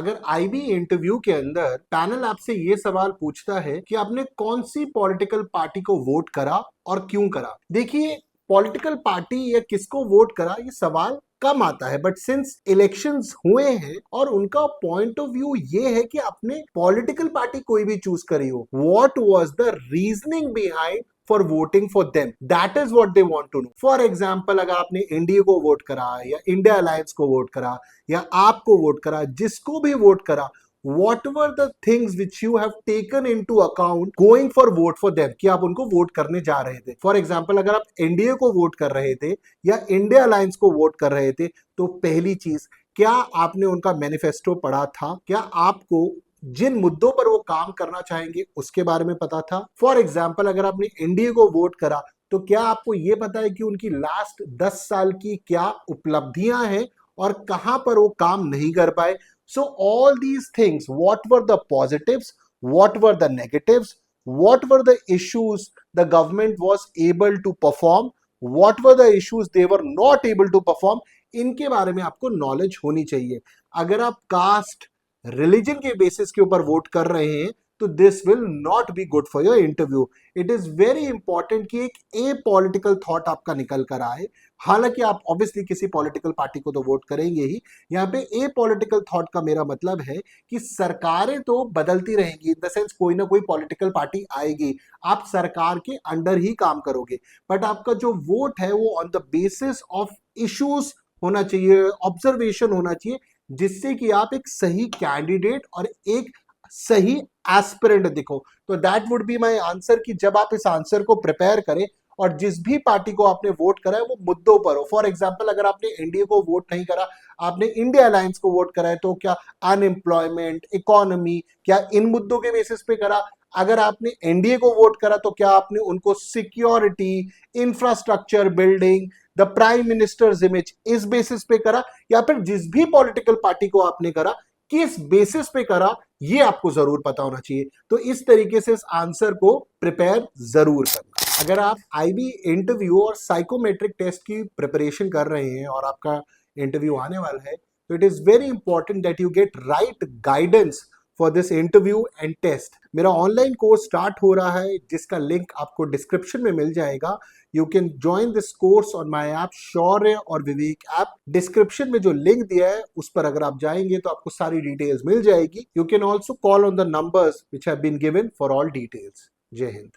अगर IB interview के अंदर पैनल आपसे ये सवाल पूछता है कि आपने कौन सी पॉलिटिकल पार्टी को वोट करा और क्यों करा। देखिए, पॉलिटिकल पार्टी या किसको वोट करा ये सवाल कम आता है, बट सिंस इलेक्शंस हुए हैं और उनका पॉइंट ऑफ व्यू ये है कि आपने पॉलिटिकल पार्टी कोई भी चूज करी हो, what was the reasoning behind for voting for them, that is what they want to know. For example, अगर आपने एनडीए को वोट करा या इंडिया अलायंस को वोट करा या आपको वोट करा, जिसको भी वोट करा, what were the things which you have taken into account going for vote for them, कि आप उनको वोट करने जा रहे थे। फॉर एग्जांपल, अगर आप एनडीए को वोट कर रहे थे या इंडिया अलायंस को वोट कर रहे थे, तो पहली चीज, क्या आपने उनका मैनिफेस्टो पढ़ा था? क्या आपको जिन मुद्दों पर वो काम करना चाहेंगे उसके बारे में पता था? फॉर एग्जाम्पल, अगर आपने एनडीए को वोट करा, तो क्या आपको यह पता है कि उनकी लास्ट 10 साल की क्या उपलब्धियां हैं और कहां पर वो काम नहीं कर पाए? So all these things, what were the positives, what were the negatives, what were the issues the government was able to perform, what were the issues they were not able to perform, इनके बारे में आपको knowledge होनी चाहिए। अगर आप cast, religion के basis के ऊपर वोट कर रहे हैं, तो this will not be good for your interview. It is very important कि एक ए पॉलिटिकल थॉट आपका निकल कर आए। हालांकि आप ऑब्वियसली किसी पॉलिटिकल पार्टी को तो वोट करेंगे ही। यहाँ पे ए पॉलिटिकल थॉट का मेरा मतलब है कि सरकारें तो बदलती रहेंगी, इन द सेंस कोई ना कोई पॉलिटिकल पार्टी आएगी, आप सरकार के अंडर ही काम करोगे, बट आपका जो वोट है वो on the basis of issues होना चाहिए, ऑब्जर्वेशन होना चाहिए, जिससे कि आप एक सही कैंडिडेट और एक सही एस्पिरेंट दिखो। तो that would be my answer, कि जब आप इस आंसर को प्रिपेयर करें और जिस भी पार्टी को आपने वोट करा है वो मुद्दों पर हो। फॉर एग्जांपल, अगर आपने एनडीए को वोट नहीं करा, आपने इंडिया अलायंस को वोट करा है, तो क्या अनएम्प्लॉयमेंट, इकोनॉमी, क्या इन मुद्दों के बेसिस पे करा? अगर आपने एनडीए को वोट करा, तो क्या आपने उनको security, infrastructure building, the prime ministers image, इस बेसिस पे करा? या फिर जिस भी पॉलिटिकल पार्टी को आपने करा, किस बेसिस पे करा, ये आपको जरूर पता होना चाहिए। तो इस तरीके से इस आंसर को प्रिपेयर जरूर करना। अगर आप आईबी इंटरव्यू और साइकोमेट्रिक टेस्ट की प्रिपरेशन कर रहे हैं और आपका इंटरव्यू आने वाला है, तो it is very important that you get right guidance for this interview and test. मेरा ऑनलाइन कोर्स स्टार्ट हो रहा है, जिसका लिंक आपको डिस्क्रिप्शन में मिल जाएगा। You can join this course on my app Shaurya और विवेक ऐप। डिस्क्रिप्शन में जो लिंक दिया है उस पर अगर आप जाएंगे तो आपको सारी डिटेल्स मिल जाएगी। You can also call on the numbers which have been given for all details. जय हिंद।